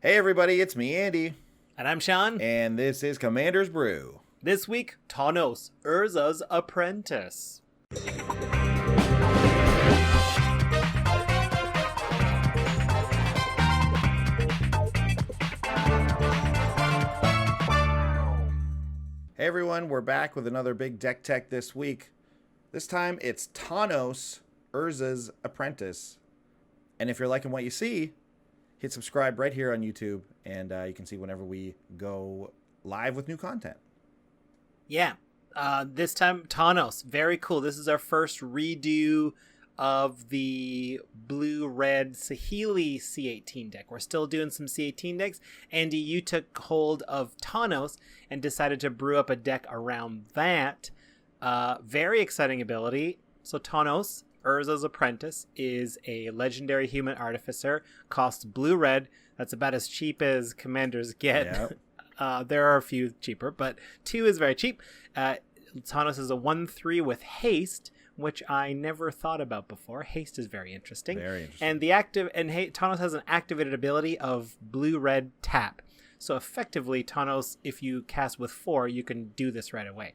Hey everybody, it's me, Andy, And I'm Sean. and this is Commander's Brew. This week, Tawnos, Urza's apprentice. Hey everyone, we're back with another big deck tech this week. This time it's Tawnos, Urza's apprentice. And if you're liking what you see, hit subscribe right here on YouTube, and you can see whenever we go live with new content. Yeah, this time, Tawnos. Very cool. This is our first redo of the blue-red Saheeli C18 deck. We're still doing some C18 decks. Andy, you took hold of Tawnos and decided to brew up a deck around that. Very exciting ability. So Tawnos, Urza's apprentice, is a legendary human artificer. Costs blue-red. That's about as cheap as commanders get. Yep. There are a few cheaper, but 2 is very cheap. Tawnos is a 1/3 with haste, which I never thought about before. Haste is very interesting. Very interesting. And Tawnos has an activated ability of blue-red tap. So effectively, Tawnos, if you cast with 4, you can do this right away.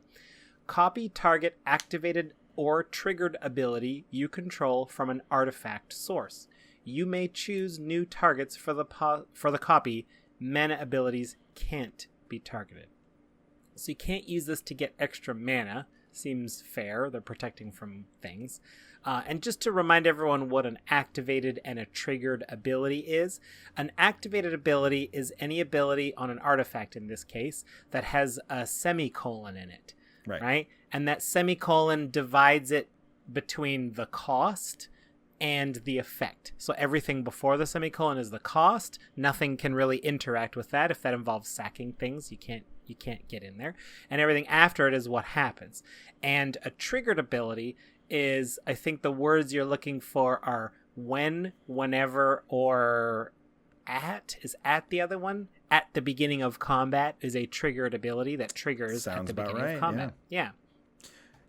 Copy target activated or triggered ability you control from an artifact source. You may choose new targets for the copy. Mana abilities can't be targeted. So you can't use this to get extra mana. Seems fair. They're protecting from things. And just to remind everyone what an activated and a triggered ability is, an activated ability is any ability on an artifact, in this case, that has a semicolon in it. Right? And that semicolon divides it between the cost and the effect. So everything before the semicolon is the cost. Nothing can really interact with that. If that involves sacking things, you can't get in there. And everything after it is what happens. And a triggered ability is, I think the words you're looking for are when, whenever, or at. Is at the other one? At the beginning of combat is a triggered ability that triggers at the beginning of combat.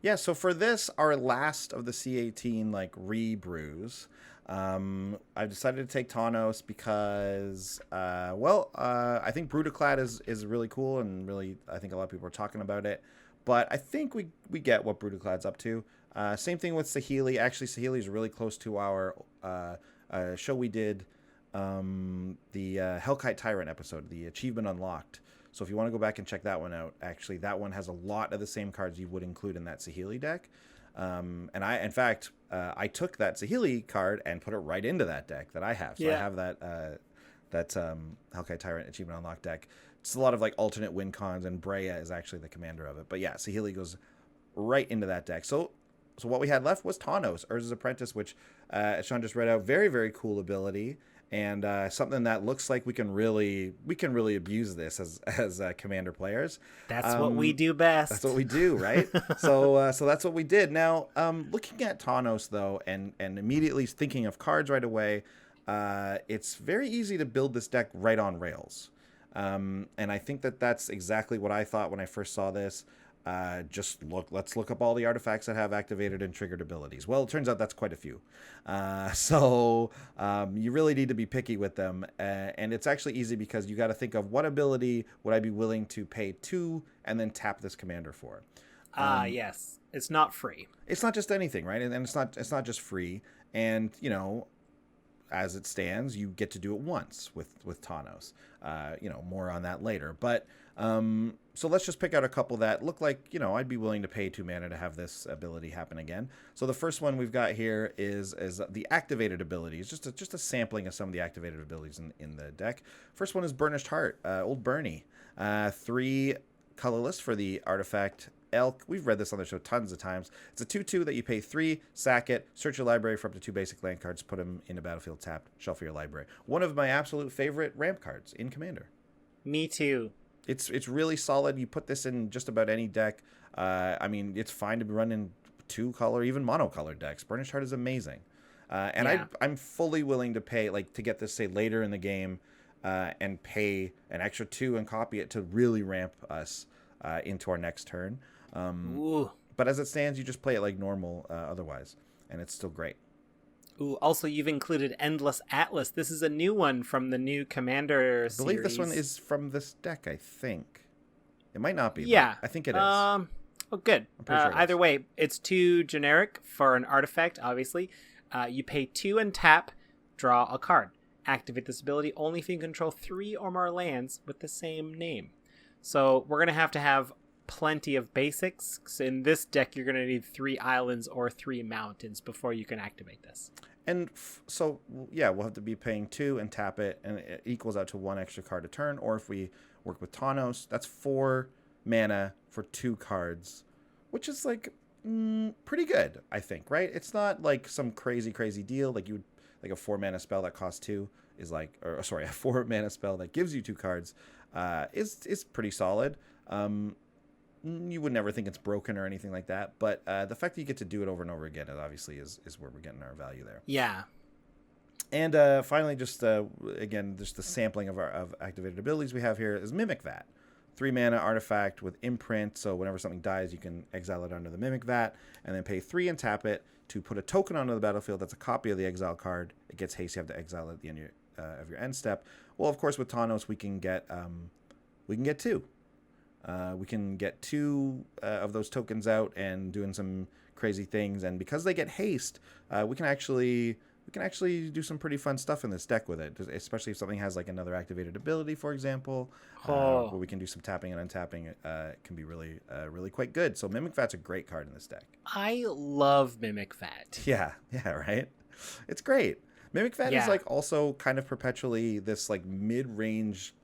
Yeah, so for this, our last of the C18 re-brews, I've decided to take Tawnos because, I think Brewed is really cool, and really, I think a lot of people are talking about it. But I think we get what Brewed's up to. Same thing with Saheeli. Actually, Saheeli is really close to our show we did, the Hellkite Tyrant episode, the Achievement Unlocked. So if you want to go back and check that one out, actually, that one has a lot of the same cards you would include in that Saheeli deck. And I took that Saheeli card and put it right into that deck that I have. So I have that Hellkite Tyrant Achievement Unlocked deck. It's a lot of alternate win cons, and Brea is actually the commander of it. But yeah, Saheeli goes right into that deck. So what we had left was Tawnos, Urza's Apprentice, which Sean just read out. Very, very cool ability. And something that looks like we can really abuse this as commander players. That's what we do best. That's what we do, right? so that's what we did. Now, looking at Tawnos though, and immediately thinking of cards right away, it's very easy to build this deck right on rails. And I think that's exactly what I thought when I first saw this. Let's look up all the artifacts that have activated and triggered abilities. Well, it turns out that's quite a few. So you really need to be picky with them. And it's actually easy because you got to think of what ability would I be willing to pay 2 and then tap this commander for. Yes. It's not free. It's not just anything, right? And it's not just free. And, as it stands, you get to do it once with Tawnos. More on that later. But so let's just pick out a couple that look like, I'd be willing to pay 2 mana to have this ability happen again. So the first one we've got here is the activated abilities, just a sampling of some of the activated abilities in the deck. First one is Burnished Heart, Old Bernie. 3 colorless for the artifact Elk. We've read this on the show tons of times. It's a 2/2 that you pay 3, sack it, search your library for up to 2 basic land cards, put them in a battlefield tapped, shuffle your library. One of my absolute favorite ramp cards in Commander. Me too. It's really solid. You put this in just about any deck. It's fine to be running 2-color, even mono-color decks. Burnished Heart is amazing. I'm fully willing to pay, to get this, say, later in the game, and pay an extra 2 and copy it to really ramp us into our next turn. But as it stands, you just play it like normal otherwise, and it's still great. Ooh, also, you've included Endless Atlas. This is a new one from the new Commander I believe series. this one is from this deck, I think. It might not be, Yeah. but I think it is. Oh, good. I'm pretty sure it either is. way, it's 2 generic for an artifact, obviously. You pay 2 and tap, draw a card. Activate this ability only if you control 3 or more lands with the same name. So we're going to have plenty of basics. So in this deck, you're going to need 3 islands or 3 mountains before you can activate this. And so, yeah, we'll have to be paying 2 and tap it, and it equals out to 1 extra card a turn. Or if we work with Tawnos, that's 4 mana for 2 cards, which is like pretty good, I think, right? It's not like some crazy deal. Like a 4 mana spell that costs 2 is like, or sorry, a 4 mana spell that gives you 2 cards is pretty solid. You would never think it's broken or anything like that, but the fact that you get to do it over and over again, it obviously is where we're getting our value there. Yeah. And finally, just again, just the sampling of activated abilities we have here is Mimic Vat. 3 mana artifact with imprint, so whenever something dies, you can exile it under the Mimic Vat, and then pay 3 and tap it to put a token onto the battlefield that's a copy of the exile card. It gets haste, you have to exile it at the end of your end step. Well, of course, with Tawnos, we can get 2. We can get 2 of those tokens out and doing some crazy things, and because they get haste, we can actually do some pretty fun stuff in this deck with it, especially if something has like another activated ability, for example, where we can do some tapping and untapping. It can be really quite good. So Mimic Vat's a great card in this deck. I love Mimic Vat. Yeah, right? It's great. Mimic Vat is Yeah. like also kind of perpetually this like mid-range,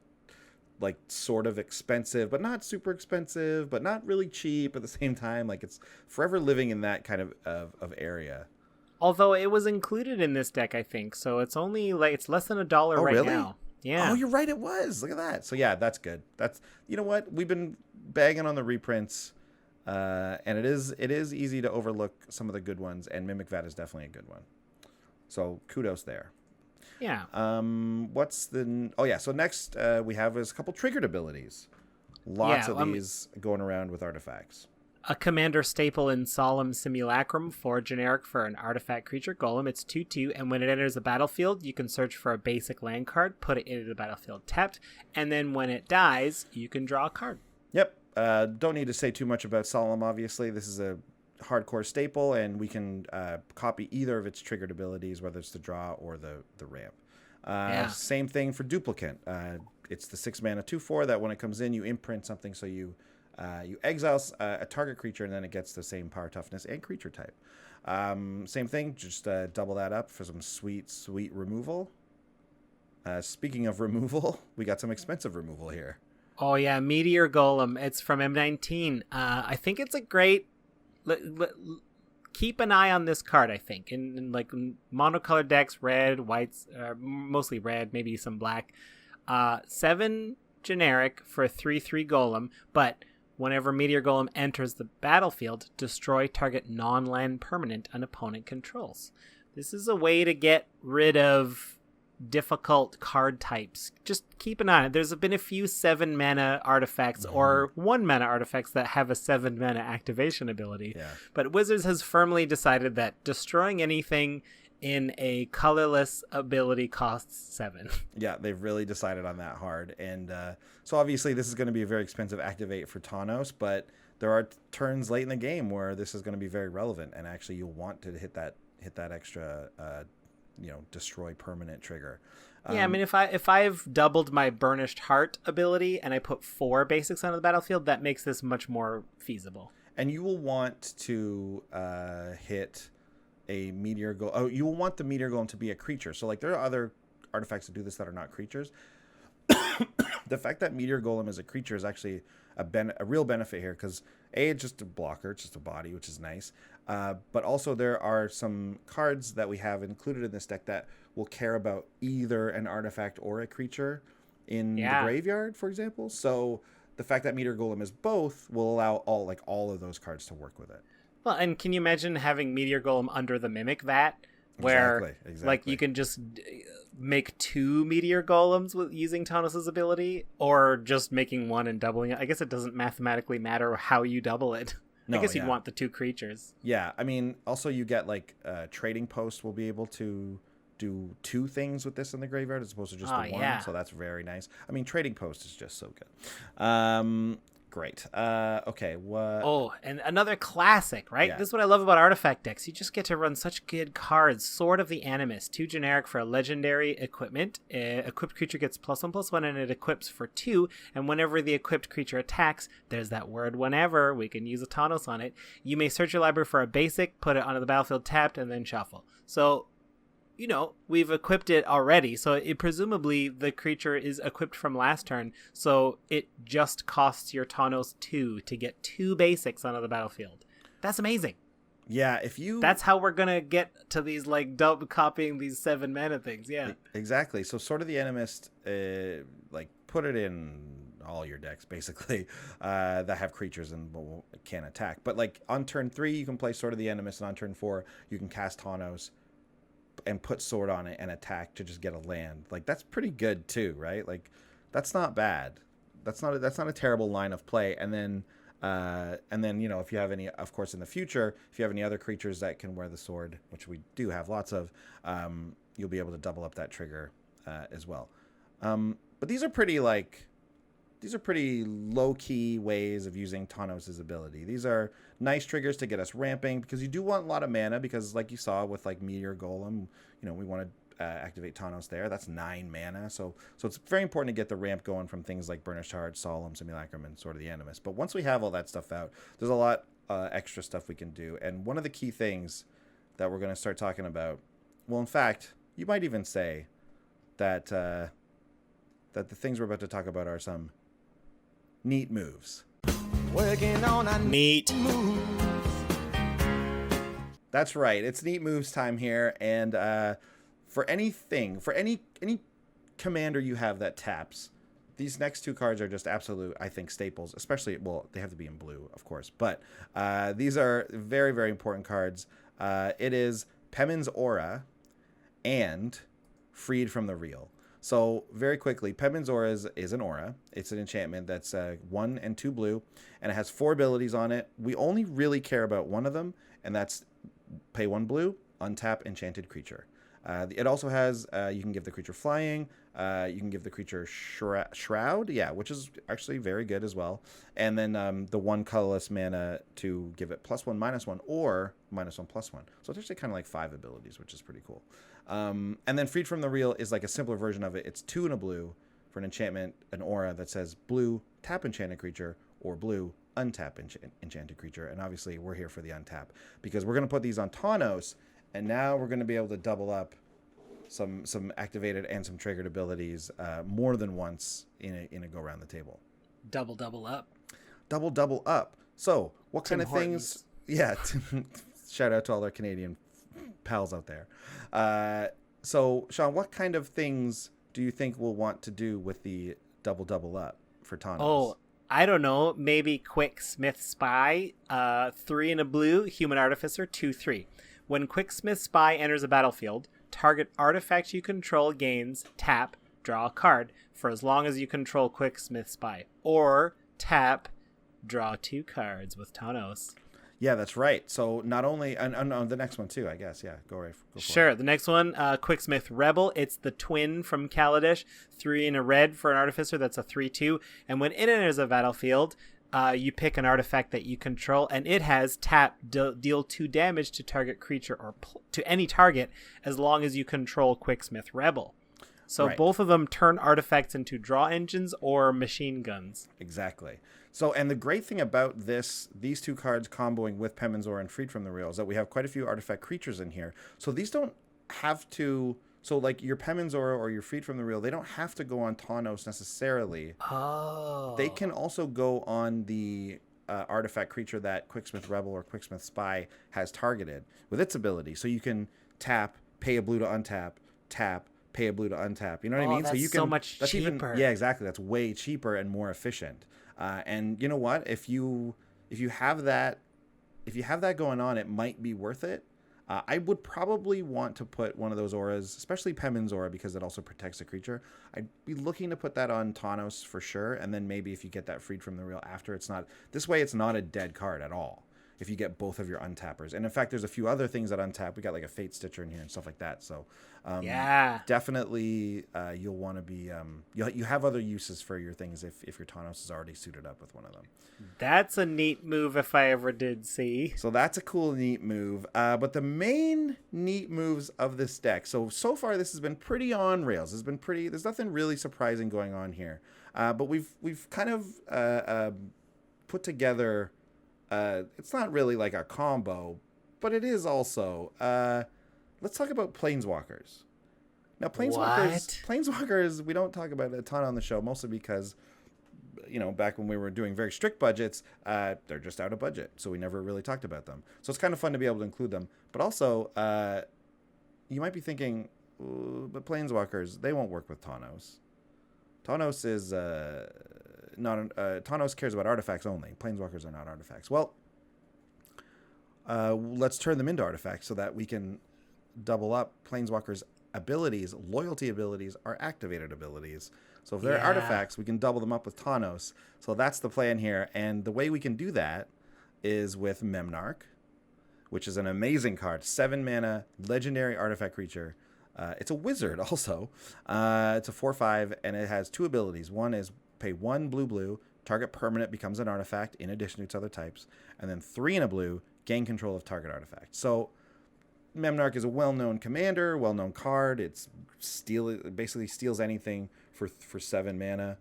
like sort of expensive, but not super expensive, but not really cheap at the same time. Like it's forever living in that kind of area. Although it was included in this deck, I think, so it's only like it's less than $1 right really? now. Yeah. Oh, you're right. It was. Look at that. So yeah, that's good. That's, you know what? We've been bagging on the reprints, and it is easy to overlook some of the good ones, and Mimic Vat is definitely a good one. So kudos there. Yeah. So next we have is a couple triggered abilities. Lots of these going around with artifacts. A commander staple in Solemn Simulacrum, 4 generic for an artifact creature golem. It's 2/2, and when it enters the battlefield, you can search for a basic land card, put it into the battlefield tapped, and then when it dies, you can draw a card. Yep. Don't need to say too much about Solemn, obviously. This is a hardcore staple, and we can copy either of its triggered abilities, whether it's the draw or the ramp. Same thing for Duplicant. It's the 6 mana 2/4 that when it comes in, you imprint something, so you exile a target creature, and then it gets the same power, toughness, and creature type. Same thing, just double that up for some sweet removal. Speaking of removal, we got some expensive removal here. Oh yeah, Meteor Golem. It's from M19. I think it's a great... keep an eye on this card, I think. In like monocolored decks, red, whites, mostly red, maybe some black. 7 generic for 3/3 golem, but whenever Meteor Golem enters the battlefield, destroy target non-land permanent an opponent controls. This is a way to get rid of difficult card types. Just keep an eye on it. There's been a few 7 mana artifacts or 1 mana artifacts that have a 7 mana activation ability. Yeah. But Wizards has firmly decided that destroying anything in a colorless ability costs 7. Yeah, they've really decided on that hard. And so obviously this is going to be a very expensive activate for Tawnos, but there are turns late in the game where this is going to be very relevant, and actually you'll want to hit that extra destroy permanent trigger. Yeah, I mean, if I've doubled my Burnished Heart ability and I put 4 basics onto the battlefield, that makes this much more feasible. And you will want to hit a Meteor Golem. Oh, you will want the Meteor Golem to be a creature. So like there are other artifacts that do this that are not creatures. The fact that Meteor Golem is a creature is actually a real benefit here, because it's just a blocker, it's just a body, which is nice. But also there are some cards that we have included in this deck that will care about either an artifact or a creature in the graveyard, for example. So the fact that Meteor Golem is both will allow all of those cards to work with it. Well, and can you imagine having Meteor Golem under the Mimic Vat, where like you can just make 2 Meteor Golems with using Tawnos' ability, or just making 1 and doubling it? I guess it doesn't mathematically matter how you double it. I No, guess you'd yeah. want the 2 creatures. Yeah, I mean, also you get like trading post will be able to do 2 things with this in the graveyard as opposed to just Oh, the one. yeah. So that's very nice. I mean, trading post is just so good. Great. Okay. What? Oh, and another classic, right? Yeah. This is what I love about artifact decks. You just get to run such good cards. Sword of the Animus, 2 generic for a legendary equipment. Equipped creature gets +1/+1 and it equips for 2. And whenever the equipped creature attacks, there's that word whenever. We can use a Tawnos on it. You may search your library for a basic, put it onto the battlefield tapped, and then shuffle. So, we've equipped it already, so it presumably the creature is equipped from last turn, so it just costs your Tawnos 2 to get 2 basics onto the battlefield. That's amazing. Yeah, That's how we're gonna get to these double copying these 7 mana things. Yeah, exactly. So Sword of the Animist, put it in all your decks basically that have creatures and can attack. But on turn 3 you can play Sword of the Animist, and on turn 4 you can cast Tawnos and put sword on it and attack to just get a land. That's pretty good too, right? That's not bad. That's not a terrible line of play. And then if you have any, of course, in the future, if you have any other creatures that can wear the sword, which we do have lots of, you'll be able to double up that trigger as well. But these are pretty low-key ways of using Tawnos' ability. These are nice triggers to get us ramping, because you do want a lot of mana, because like you saw with Meteor Golem, we want to activate Tawnos there. That's 9 mana. So it's very important to get the ramp going from things like Burnished Heart, Solemn, Simulacrum, and Sword of the Animus. But once we have all that stuff out, there's a lot extra stuff we can do. And one of the key things that we're going to start talking about, well, in fact, you might even say that the things we're about to talk about are some neat moves. Working on a neat moves. That's right. It's neat moves time here, and for any commander you have that taps, these next 2 cards are just absolute, I think, staples. Especially, well, they have to be in blue, of course, but these are very, very important cards. It is Pemons Aura and Freed from the Real. So very quickly, Pemons Aura is an aura. It's an enchantment that's 1 and 2 blue, and it has 4 abilities on it. We only really care about one of them, and that's pay 1 blue, untap enchanted creature. It also has, you can give the creature flying, you can give the creature shroud, which is actually very good as well. And then the 1 colorless mana to give it +1/-1 or -1/+1. So it's actually kind of like 5 abilities, which is pretty cool. And then Freed from the Real is like a simpler version of it. It's 2 and a blue for an enchantment, an aura that says blue, tap enchanted creature, or blue, untap enchanted creature. And obviously we're here for the untap, because we're going to put these on Tawnos, and now we're going to be able to double up some activated and some triggered abilities more than once in a go around the table. double up. Double up. So what Tim kind of Hortons. things? Yeah. Shout out to all our Canadian pals out there. So Sean, what kind of things do you think we'll want to do with the double up for Tawnos? Oh, I don't know. Maybe Quick Smith Spy, 3 and a blue, Human Artificer, 2/3. When Quick Smith Spy enters a battlefield, target artifact you control gains tap, draw a card for as long as you control Quick Smith Spy. Or tap, draw 2 cards with Tawnos. Yeah, that's right. So not only, and the next one too, I guess. Yeah, go for Sure. it. The next one, Quicksmith Rebel. It's the twin from Kaladesh. 3 and a red for an artificer. That's a 3/2. And when it enters a battlefield, you pick an artifact that you control, and it has tap, deal 2 damage to target creature or to any target as long as you control Quicksmith Rebel. So Right. both of them turn artifacts into draw engines or machine guns. Exactly. So, and the great thing about these 2 cards comboing with Pemons Aura and Freed from the Real is that we have quite a few artifact creatures in here. So these don't have to, so like your Pemons Aura or your Freed from the Real, they don't have to go on Tawnos necessarily. Oh. They can also go on the artifact creature that Quicksmith Rebel or Quicksmith Spy has targeted with its ability. So you can tap, pay a blue to untap, tap, pay a blue to untap. You know what I mean? That's you so much cheaper. Yeah, exactly. That's way cheaper and more efficient. And you know what? If you have that going on, it might be worth it. I would probably want to put one of those auras, especially Pemons Aura, because it also protects a creature. I'd be looking to put that on Tawnos for sure, and then maybe if you get that Freed from the Real after, it's not a dead card at all. if you get both of your untappers. And in fact, there's a few other things that untap. We got like a Fate Stitcher in here and stuff like that. So definitely you'll want to be you have other uses for your things if your Tawnos is already suited up with one of them. That's a neat move if I ever did see. So that's a cool, neat move. But the main neat moves of this deck. So far this has been pretty on rails. There's nothing really surprising going on here. But we've kind of put together. It's not really like a combo, but it is also. Let's talk about Planeswalkers. Now, Planeswalkers, we don't talk about a ton on the show, mostly because, back when we were doing very strict budgets, they're just out of budget, so we never really talked about them. So it's kind of fun to be able to include them. But also, you might be thinking, but Planeswalkers, they won't work with Tawnos. Tawnos is Tawnos cares about artifacts only. Planeswalkers are not artifacts. Well, let's turn them into artifacts so that we can double up Planeswalkers' abilities. Loyalty abilities are activated abilities. So if they're artifacts, we can double them up with Tawnos. So that's the plan here. And the way we can do that is with Memnarch, which is an amazing card. 7 mana, legendary artifact creature. It's a wizard also. It's a 4/5, and it has 2 abilities. One is pay 1 blue, target permanent becomes an artifact in addition to its other types. And then 3 in a blue, gain control of target artifact. So Memnarch is a well-known commander, well-known card. It basically steals anything for 7 mana.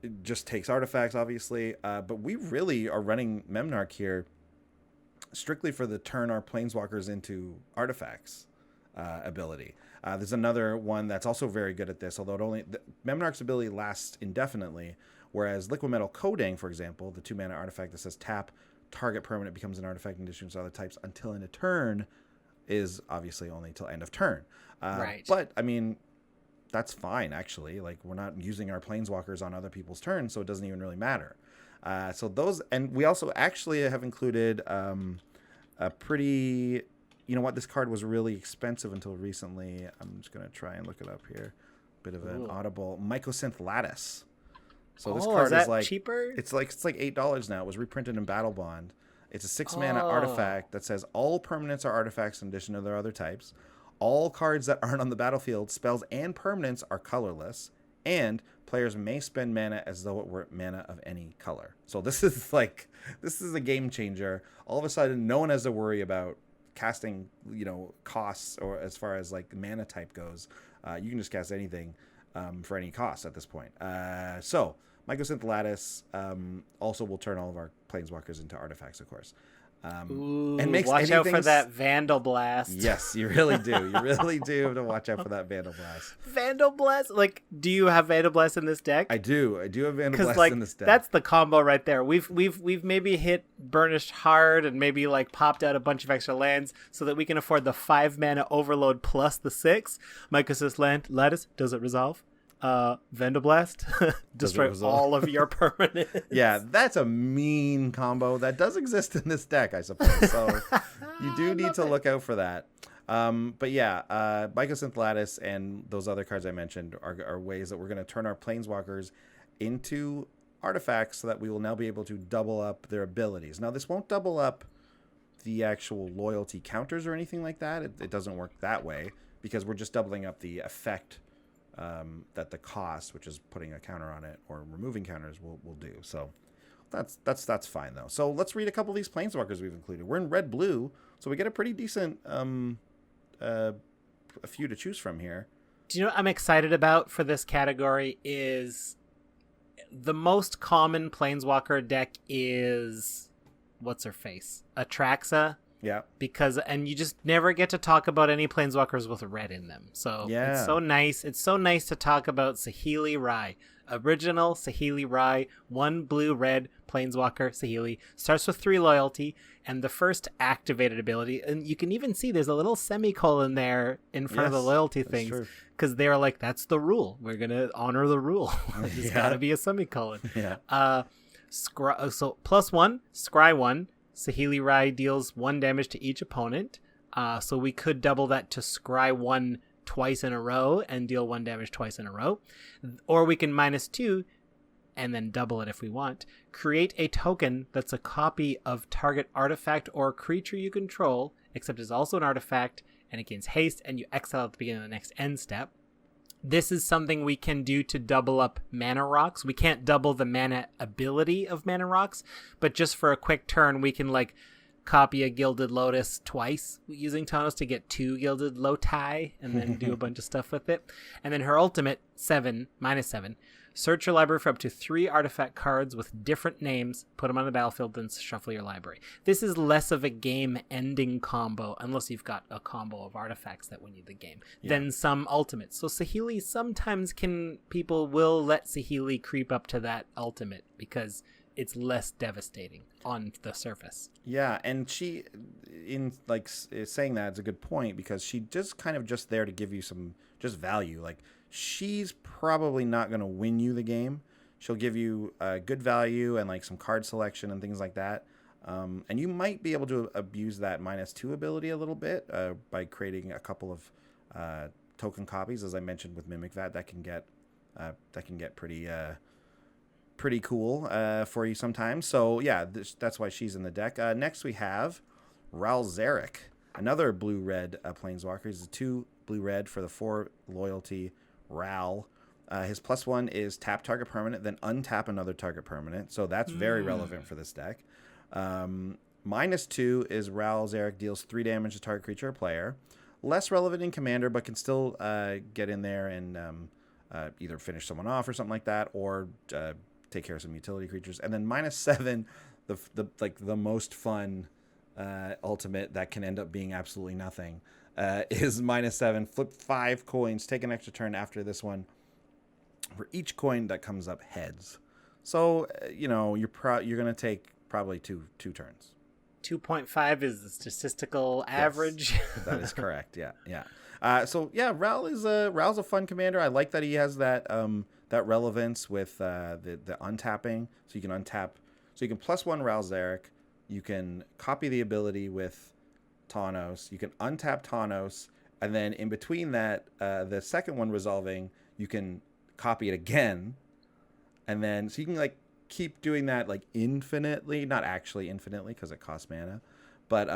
It just takes artifacts, obviously. But we really are running Memnarch here strictly for the turn our Planeswalkers into artifacts ability. There's another one that's also very good at this, although Memnarch's ability lasts indefinitely, whereas Liquid Metal Coding, for example, the 2 mana artifact that says tap, target permanent becomes an artifact in addition to other types until end of turn, is obviously only till end of turn. Right. But, I mean, that's fine, actually. Like, we're not using our Planeswalkers on other people's turns, so it doesn't even really matter. So those, and we also actually have included a pretty, you know what, this card was really expensive until recently. I'm just going to try and look it up here. Bit of an audible. Mycosynth Lattice. So this card is like cheaper? It's like $8 now. It was reprinted in Battle Bond. It's a 6 mana artifact that says all permanents are artifacts in addition to their other types. All cards that aren't on the battlefield, spells and permanents are colorless, and players may spend mana as though it were mana of any color. So this is a game changer. All of a sudden, no one has to worry about casting, costs, or as far as like mana type goes. You can just cast anything for any cost at this point. So Mycosynth Lattice also will turn all of our Planeswalkers into artifacts, of course. And watch out for that Vandal Blast. Yes, you really do. You really do have to watch out for that Vandal Blast. Vandal Blast? Like, do you have Vandal Blast in this deck? I do. I do have Vandal Blast in this deck. That's the combo right there. We've maybe hit Burnished hard and maybe like popped out a bunch of extra lands so that we can afford the 5 mana overload plus the 6. Mycosynth Lattice, does it resolve? Vandal Blast, destroy all of your permanents. Yeah, that's a mean combo that does exist in this deck, I suppose. So you do need to look out for that. But yeah, Mycosynth Lattice and those other cards I mentioned are ways that we're going to turn our Planeswalkers into artifacts so that we will now be able to double up their abilities. Now, this won't double up the actual loyalty counters or anything like that. It doesn't work that way because we're just doubling up the effect that the cost, which is putting a counter on it or removing counters, will do. So that's fine though. So let's read a couple of these Planeswalkers we've included. We're in red-blue, so we get a pretty decent a few to choose from here. Do you know what I'm excited about for this category is the most common Planeswalker deck is what's her face? Atraxa. Yeah. And you just never get to talk about any Planeswalkers with red in them. So yeah. It's so nice. It's so nice to talk about Saheeli Rai. Original Saheeli Rai, 1 blue-red Planeswalker Saheeli. Starts with 3 loyalty, and the first activated ability, and you can even see there's a little semicolon there in front of the loyalty things, because they're like, that's the rule. We're going to honor the rule. There's got to be a semicolon. Yeah. So +1, scry 1. Saheeli Rai deals 1 damage to each opponent. So we could double that to scry 1 twice in a row and deal 1 damage twice in a row. Or we can -2 and then double it if we want. Create a token that's a copy of target artifact or creature you control, except it's also an artifact, and it gains haste, and you exile at the beginning of the next end step. This is something we can do to double up mana rocks. We can't double the mana ability of mana rocks, but just for a quick turn, we can like copy a Gilded Lotus twice using Tawnos to get 2 Gilded Loti and then do a bunch of stuff with it. And then her ultimate, -7. Search your library for up to 3 artifact cards with different names, put them on the battlefield, then shuffle your library. This is less of a game-ending combo, unless you've got a combo of artifacts that win you the game, than some ultimates. So Saheeli sometimes people will let Saheeli creep up to that ultimate because it's less devastating on the surface. Yeah, and she, in like saying that, it's a good point because she just kind of just there to give you some just value. Like, she's probably not going to win you the game. She'll give you good value and like some card selection and things like that. And you might be able to abuse that -2 ability a little bit by creating a couple of token copies, as I mentioned with Mimic Vat. That can get pretty cool for you sometimes. So yeah, that's why she's in the deck. Next we have Ral Zarek, another blue-red Planeswalker. He's a 2 blue-red for the 4 loyalty Ral. His +1 is tap target permanent, then untap another target permanent. So that's very relevant for this deck. -2 is Ral Zarek deals 3 damage to target creature or player. Less relevant in Commander, but can still get in there and either finish someone off or something like that, or take care of some utility creatures. And then -7, the most fun ultimate that can end up being absolutely nothing. Is -7, flip 5 coins, take an extra turn after this one for each coin that comes up heads. So you're going to take probably two turns. 2.5 is the statistical average. Yes, that is correct. Yeah. Ral's a fun commander. I like that he has that relevance with the untapping. So you can untap. So you can +1 Ral Zarek. You can copy the ability with Tawnos. You can untap Tawnos, and then in between that, the second one resolving, you can copy it again, and then so you can like keep doing that like infinitely, not actually infinitely because it costs mana, but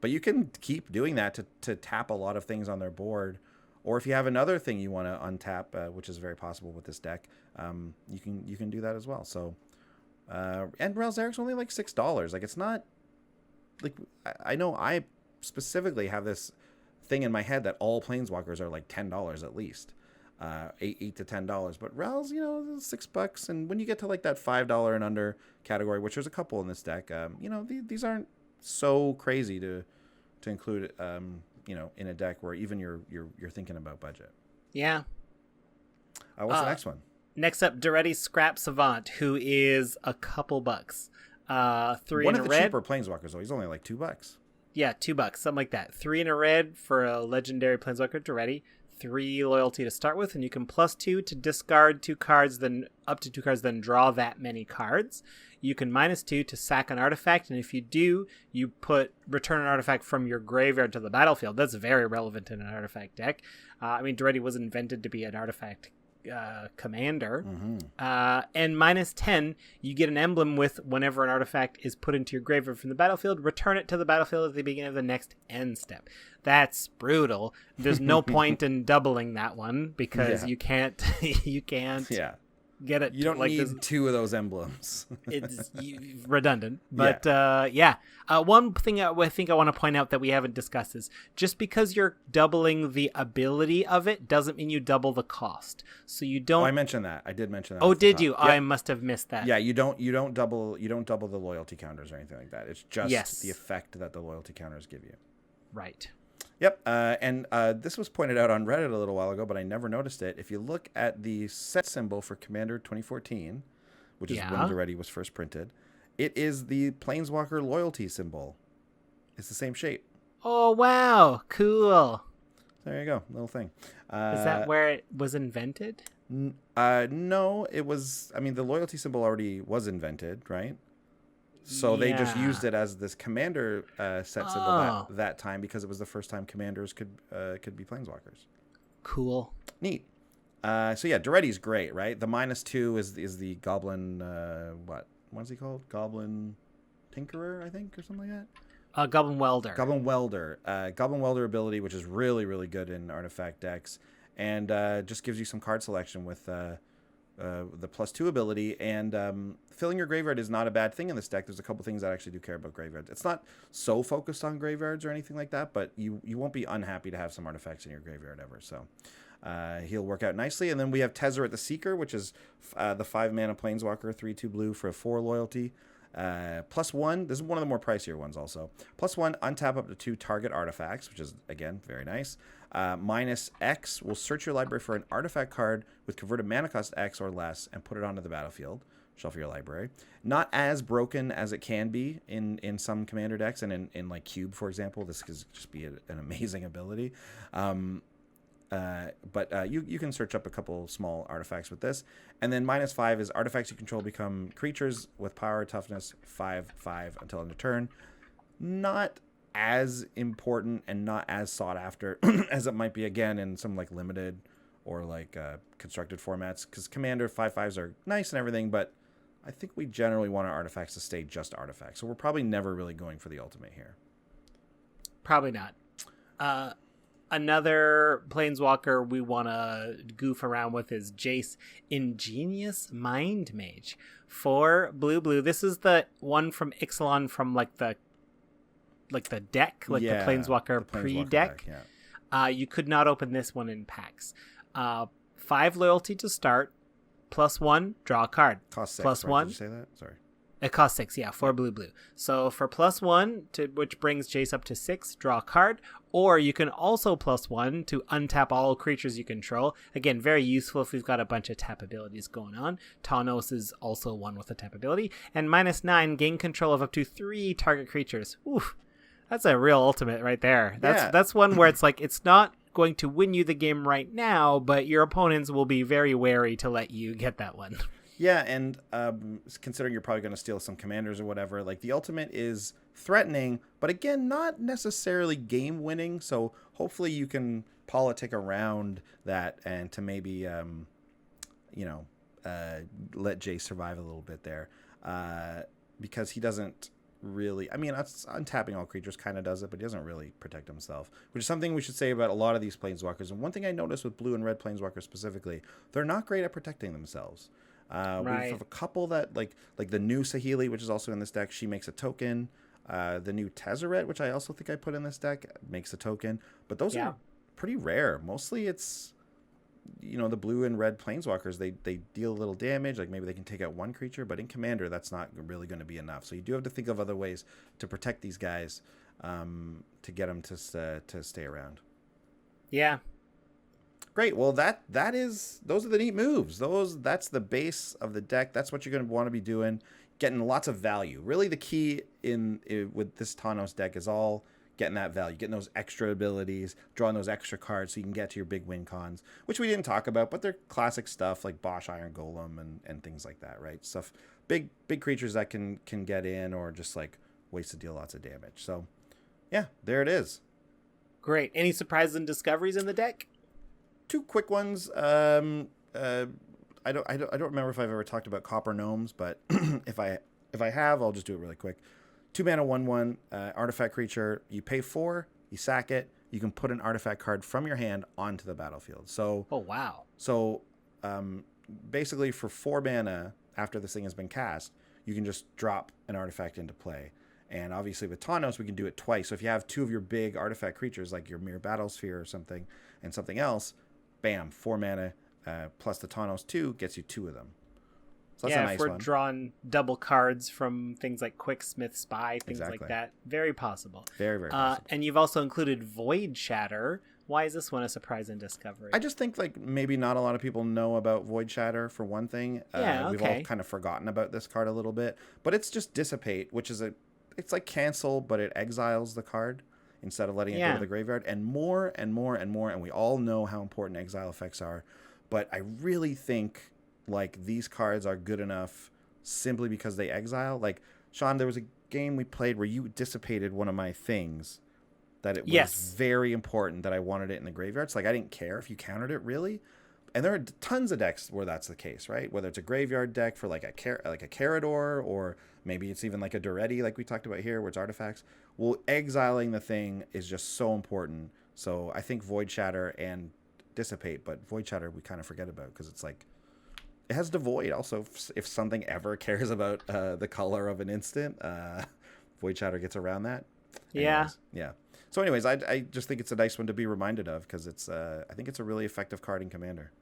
you can keep doing that to tap a lot of things on their board, or if you have another thing you want to untap, which is very possible with this deck, you can do that as well. So, and Ral Zarek's only like $6. Like, it's not like I know I specifically have this thing in my head that all Planeswalkers are like $10 at least, $8 to $10. But Ral's, $6, and when you get to like that $5 and under category, which there's a couple in this deck, these aren't so crazy to include, in a deck where even you're thinking about budget. Yeah. What's the next one? Next up, Duretti Scrap Savant, who is a couple bucks. 3 One in of a the red. cheaper Planeswalkers, though. He's only like $2. Yeah, $2, something like that. 3 in a red for a legendary Planeswalker, Duretti. 3 loyalty to start with, and you can +2 to discard 2 cards, then up to 2 cards, then draw that many cards. You can -2 to sack an artifact, and if you do, you return an artifact from your graveyard to the battlefield. That's very relevant in an artifact deck. Duretti was invented to be an artifact commander. And -10, you get an emblem with whenever an artifact is put into your graveyard from the battlefield, return it to the battlefield at the beginning of the next end step. That's brutal. There's no point in doubling that one because you can't get it. You don't need 2 of those emblems. It's redundant. But one thing I think I want to point out that we haven't discussed is just because you're doubling the ability of it doesn't mean you double the cost. So you don't. I mentioned that. I did mention that. Oh, did you? Yep. I must have missed that. Yeah, you don't double the loyalty counters or anything like that. It's just the effect that the loyalty counters give you. Right. Yep, and this was pointed out on Reddit a little while ago, but I never noticed it. If you look at the set symbol for Commander 2014, which is when Duretti was first printed, it is the Planeswalker loyalty symbol. It's the same shape. Oh, wow. Cool. There you go, little thing. Is that where it was invented? No, it was... the loyalty symbol already was invented, right? So they just used it as this commander set symbol that time because it was the first time commanders could be Planeswalkers. Cool. Neat. So yeah, Duretti's great, right? The -2 is the Goblin. What's he called? Goblin Tinkerer, I think, or something like that. Goblin Welder. Goblin Welder. Goblin Welder ability, which is really, really good in artifact decks, and just gives you some card selection with the +2 ability. And filling your graveyard is not a bad thing in this deck. There's a couple things that I actually do care about graveyards. It's not so focused on graveyards or anything like that, but you won't be unhappy to have some artifacts in your graveyard ever. So he'll work out nicely. And then we have Tezzeret the Seeker, which is the 5-mana Planeswalker, 3/2 blue for a 4 loyalty. +1, this is one of the more pricier ones also. +1, untap up to 2 target artifacts, which is, again, very nice. -X will search your library for an artifact card with converted mana cost X or less and put it onto the battlefield. Shuffle your library. Not as broken as it can be in some commander decks, and in like Cube, for example. This could just be an amazing ability. But you can search up a couple small artifacts with this. And then -5 is artifacts you control become creatures with power, toughness, 5/5 until end of turn. Not as important and not as sought after as it might be, again, in some like limited or like constructed formats. Because commander 5/5s are nice and everything, but I think we generally want our artifacts to stay just artifacts. So we're probably never really going for the ultimate here. Probably not. Another Planeswalker we want to goof around with is Jace, Ingenious Mind Mage. 4 blue. This is the one from Ixalan from the deck, the Planeswalker pre-deck. Yeah. You could not open this one in packs. 5 loyalty to start. +1, draw a card. Cost 6. Plus right? 1. Did you say that? Sorry. It costs 6, yeah, 4 blue. So for +1, which brings Jace up to 6, draw a card. Or you can also +1 to untap all creatures you control. Again, very useful if we've got a bunch of tap abilities going on. Tawnos is also one with a tap ability. And -9, gain control of up to 3 target creatures. Oof, that's a real ultimate right there. That's one where it's like, it's not going to win you the game right now, but your opponents will be very wary to let you get that one. Yeah, and considering you're probably going to steal some commanders or whatever, like the ultimate is threatening, but again, not necessarily game winning. So hopefully you can politic around that and to maybe, let Jay survive a little bit there, because he doesn't really. I mean, untapping all creatures kind of does it, but he doesn't really protect himself, which is something we should say about a lot of these planeswalkers. And one thing I noticed with blue and red planeswalkers specifically, they're not great at protecting themselves. Right. We have a couple that like the new Saheeli, which is also in this deck. She makes a token. The new Tezzeret, which I also think I put in this deck, makes a token. But those are pretty rare. Mostly it's, the blue and red planeswalkers. They deal a little damage. Like maybe they can take out one creature, but in Commander, that's not really going to be enough. So you do have to think of other ways to protect these guys to get them to stay around. Yeah. Great. Well, those are the neat moves. That's the base of the deck. That's what you're going to want to be doing, getting lots of value. Really, the key with this Tawnos deck is all getting that value, getting those extra abilities, drawing those extra cards so you can get to your big win cons, which we didn't talk about, but they're classic stuff like Bosch Iron Golem and things like that, right? Stuff, big creatures that can get in or just like ways to deal lots of damage. So, yeah, there it is. Great. Any surprises and discoveries in the deck? 2 quick ones. I don't remember if I've ever talked about Copper Gnomes, but if I have, I'll just do it really quick. 2 mana 1/1 artifact creature. You pay 4, you sack it. You can put an artifact card from your hand onto the battlefield. So oh wow. So basically for 4 mana after this thing has been cast, you can just drop an artifact into play. And obviously with Tawnos, we can do it twice. So if you have 2 of your big artifact creatures like your Mirror Battlesphere or something and something else, bam, 4 mana plus the Tawnos 2 gets you 2 of them. So that's a nice if we're one. drawing double cards from things like Quicksmith Spy, things Exactly. like that, very possible. Very, very possible. And you've also included Void Shatter. Why is this one a surprise and discovery? I just think like maybe not a lot of people know about Void Shatter for one thing. We've all kind of forgotten about this card a little bit, but it's just Dissipate, which is it's like cancel, but it exiles the card instead of letting it go to the graveyard, and more and more and more. And we all know how important exile effects are, but I really think like these cards are good enough simply because they exile. Like Sean, there was a game we played where you dissipated one of my things that it was very important that I wanted it in the graveyard. So like I didn't care if you countered it really, and there are tons of decks where that's the case, right? Whether it's a graveyard deck for like a Carador, or maybe it's even like a Duretti, like we talked about here, where it's artifacts. Well, exiling the thing is just so important. So I think Void Shatter and Dissipate, but Void Shatter we kind of forget about because it's like it has Devoid. Also, if something ever cares about the color of an instant, Void Shatter gets around that. Anyways, yeah. So anyways, I just think it's a nice one to be reminded of because it's I think it's a really effective card in Commander.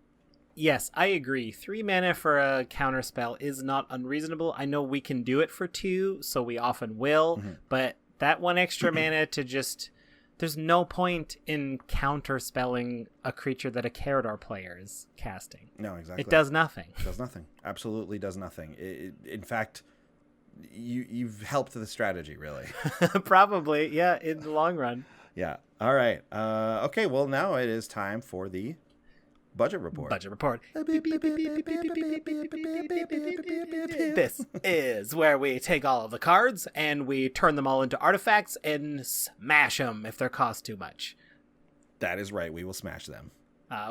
Yes, I agree. 3 mana for a counter spell is not unreasonable. I know we can do it for 2, so we often will, but that 1 extra mana to just... There's no point in counter spelling a creature that a Carador player is casting. No, exactly. It does nothing. It does nothing. Absolutely does nothing. In fact, you've helped the strategy, really. Probably, yeah, in the long run. Yeah. All right. Okay, well, now it is time for the budget report. Budget report. This is where we take all of the cards and we turn them all into artifacts and smash them if they're cost too much. That is right. We will smash them.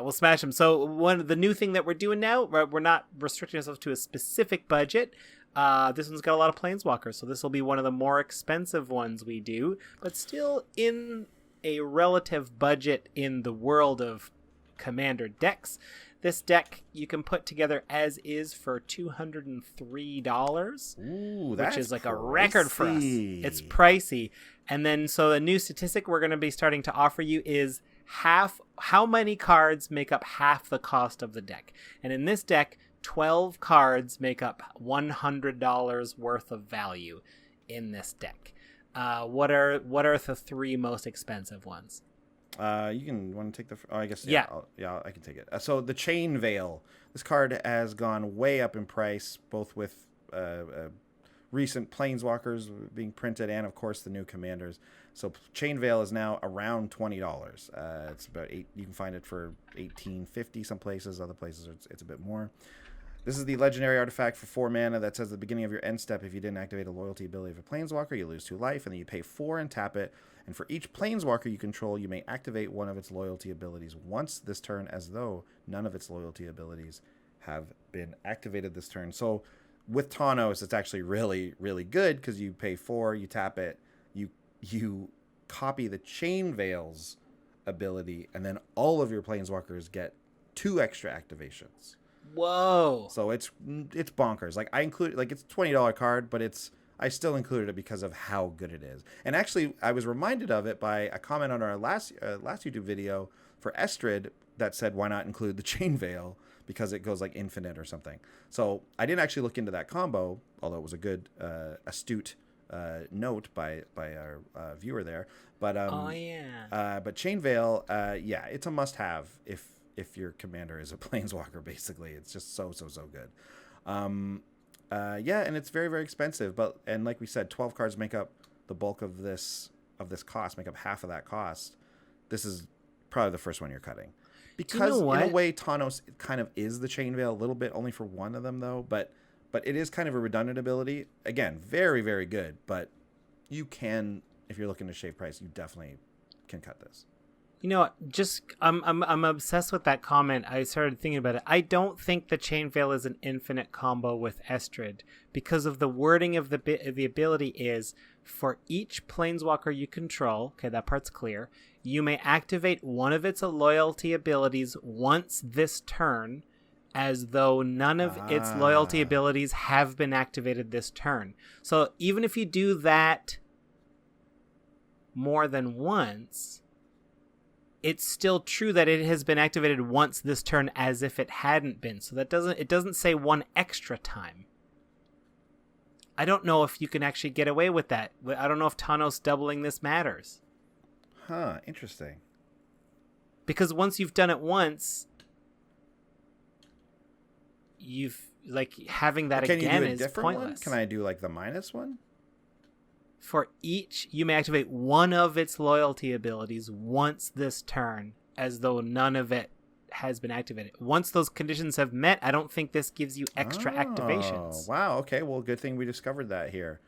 We'll smash them. So the new thing that we're doing now, we're not restricting ourselves to a specific budget. This one's got a lot of Planeswalkers, so this will be one of the more expensive ones we do, but still in a relative budget in the world of Commander decks. This deck you can put together as is for $203. Ooh, which is like pricey. A record for us. It's pricey. And then so the new statistic we're going to be starting to offer you is how many cards make up half the cost of the deck. And in this deck, 12 cards make up $100 worth of value in this deck. What are the 3 most expensive ones? You can want to take the... Oh, I guess... Yeah. I can take it. So the Chain Veil. This card has gone way up in price, both with recent Planeswalkers being printed and, of course, the new Commanders. So Chain Veil is now around $20. It's about $8... You can find it for $18.50 some places. Other places it's a bit more. This is the legendary artifact for 4 mana that says at the beginning of your end step, if you didn't activate a loyalty ability of a Planeswalker, you lose 2 life, and then you pay 4 and tap it. And for each Planeswalker you control, you may activate one of its loyalty abilities once this turn, as though none of its loyalty abilities have been activated this turn. So with Tawnos, it's actually really, really good because you pay 4, you tap it, you copy the Chain Veil's ability, and then all of your Planeswalkers get 2 extra activations. Whoa. So it's bonkers. Like I include, like it's a $20 card, but I still included it because of how good it is. And actually, I was reminded of it by a comment on our last YouTube video for Estrid that said, why not include the Chain Veil because it goes like infinite or something. So I didn't actually look into that combo, although it was a good, astute note by our viewer there. But but Chain Veil, yeah, it's a must-have if your commander is a Planeswalker. Basically, it's just so good. Yeah, and it's very, very expensive. And like we said, 12 cards make up the bulk of this cost, make up half of that cost. This is probably the first one you're cutting. Because in a way, Tawnos kind of is the Chain Veil a little bit, only for one of them though. But it is kind of a redundant ability. Again, very, very good. But you can, if you're looking to shave price, you definitely can cut this. You know, just I'm obsessed with that comment. I started thinking about it. I don't think the Chain Veil is an infinite combo with Estrid because of the wording of the ability is for each Planeswalker you control. Okay, that part's clear. You may activate one of its loyalty abilities once this turn, as though none of its loyalty abilities have been activated this turn. So even if you do that more than once, it's still true that it has been activated once this turn as if it hadn't been. So it doesn't say one extra time. I don't know if you can actually get away with that. I don't know if Tawnos doubling this matters. Huh, interesting. Because once you've done it once, you've having that again is pointless. Can I do like the minus one? For each, you may activate one of its loyalty abilities once this turn, as though none of it has been activated. Once those conditions have met, I don't think this gives you extra activations. Wow, okay. Well, good thing we discovered that here.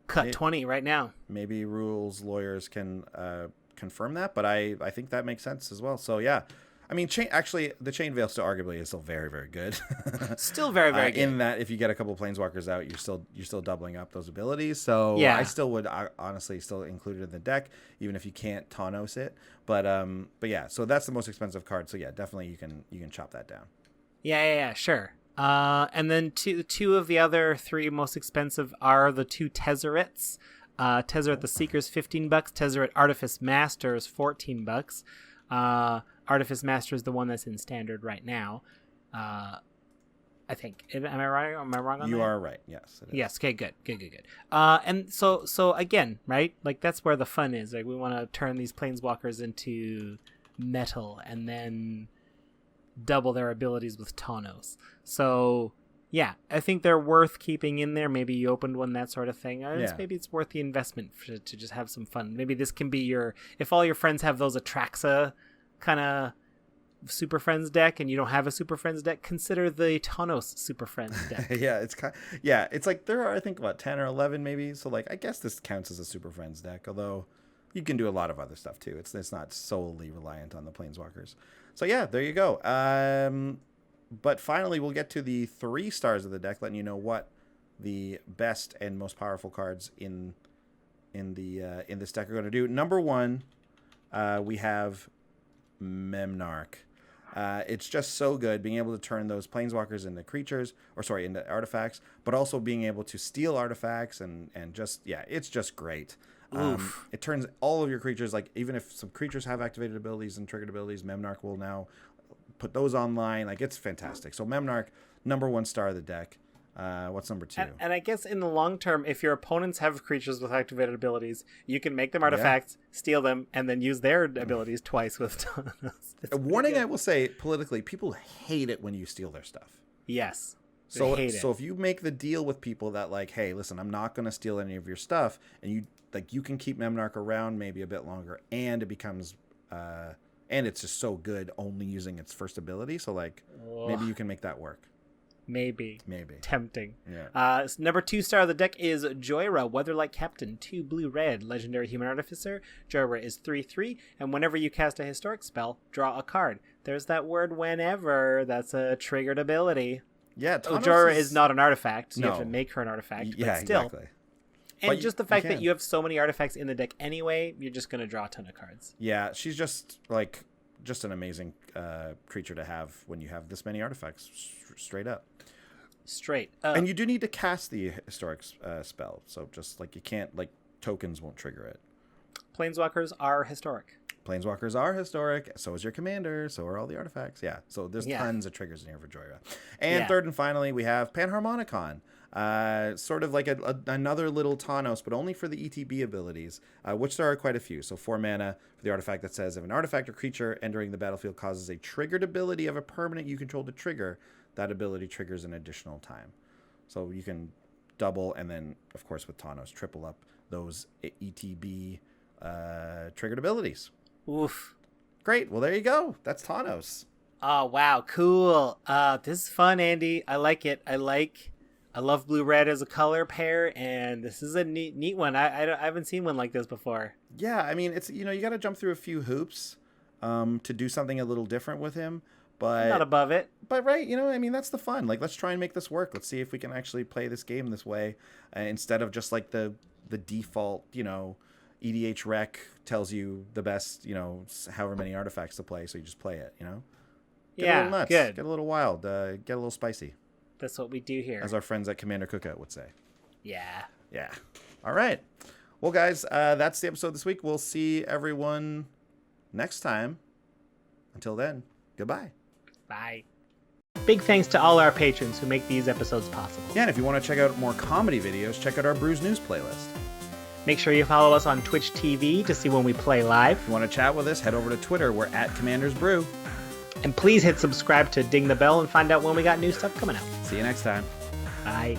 Cut 20 right now. Maybe rules lawyers can confirm that, but I think that makes sense as well. So, yeah. I mean, actually, the Chain Veil still arguably is still very, very good. Still very, very good. In that, if you get a couple of Planeswalkers out, you're still doubling up those abilities. So Yeah. I still would honestly still include it in the deck, even if you can't Tawnos it. But yeah, so that's the most expensive card. So yeah, definitely you can chop that down. Yeah, sure. And then two of the other three most expensive are the two Tezzerets. Tezzeret the Seeker's $15. Tezzeret Artifice Master is $14. Artifice Master is the one that's in standard right now. I think. Am I right? Am I wrong on that? You are right. Yes. It is. Yes. Okay. Good. And so again, right? Like that's where the fun is. Like we want to turn these Planeswalkers into metal and then double their abilities with Tawnos. So yeah, I think they're worth keeping in there. Maybe you opened one, that sort of thing. Maybe it's worth the investment to just have some fun. Maybe this can be if all your friends have those Atraxa kind of Super Friends deck and you don't have a Super Friends deck, consider the Tawnos Super Friends deck. It's like there are, I think, about 10 or 11 maybe. So like, I guess this counts as a Super Friends deck, although you can do a lot of other stuff too. It's not solely reliant on the Planeswalkers. So yeah, there you go. But finally, we'll get to the 3 stars of the deck, letting you know what the best and most powerful cards in this deck are going to do. Number 1, we have Memnarch. It's just so good being able to turn those Planeswalkers into artifacts, but also being able to steal artifacts and just, yeah, it's just great. It turns all of your creatures, like even if some creatures have activated abilities and triggered abilities, Memnarch will now put those online. Like, it's fantastic. So Memnarch, number 1 star of the deck. What's number 2? And I guess in the long term, if your opponents have creatures with activated abilities, you can make them artifacts, steal them, and then use their abilities twice with Tawnos. A warning, I will say, politically, people hate it when you steal their stuff. Yes. So if you make the deal with people that, like, hey, listen, I'm not going to steal any of your stuff, and you can keep Memnarch around maybe a bit longer, and it becomes and it's just so good only using its first ability. So like, maybe you can make that work. Maybe. Tempting. Yeah. Number 2 star of the deck is Joyra, Weatherlight Captain, 2 blue-red, legendary human artificer. Joyra is 3/3, and whenever you cast a historic spell, draw a card. There's that word whenever. That's a triggered ability. Yeah. Joyra is not an artifact. So No. You have to make her an artifact. Yeah, but still. exactly. And But just the fact that you have so many artifacts in the deck anyway, you're just going to draw a ton of cards. Yeah, she's just an amazing creature to have when you have this many artifacts, straight up. And you do need to cast the historic spell, so just like you can't, like, tokens won't trigger it. Planeswalkers are historic. Planeswalkers are historic, so is your commander, so are all the artifacts. Yeah, so there's tons of triggers in here for Joyra. And third and finally, we have Panharmonicon. Sort of like another little Tawnos, but only for the ETB abilities, which there are quite a few. So 4 mana for the artifact that says, if an artifact or creature entering the battlefield causes a triggered ability of a permanent you control to trigger, that ability triggers an additional time. So you can double, and then, of course, with Tawnos, triple up those ETB triggered abilities. Oof. Great. Well, there you go. That's Tawnos. Oh, wow. Cool. This is fun, Andy. I like it. I love blue-red as a color pair, and this is a neat one. I haven't seen one like this before. Yeah, I mean, it's, you got to jump through a few hoops to do something a little different with him. But not above it. But right, I mean, that's the fun. Like, let's try and make this work. Let's see if we can actually play this game this way instead of just like the default, EDH rec tells you the best, however many artifacts to play, so you just play it, Get a little nuts, good. Get a little wild, get a little spicy. That's what we do here. As our friends at Commander Cookout would say. Yeah. All right. Well, guys, that's the episode this week. We'll see everyone next time. Until then, goodbye. Bye. Big thanks to all our patrons who make these episodes possible. Yeah, and if you want to check out more comedy videos, check out our Brews News playlist. Make sure you follow us on Twitch TV to see when we play live. If you want to chat with us, head over to Twitter. We're at Commanders Brew. And please hit subscribe to ding the bell and find out when we got new stuff coming out. See you next time. Bye.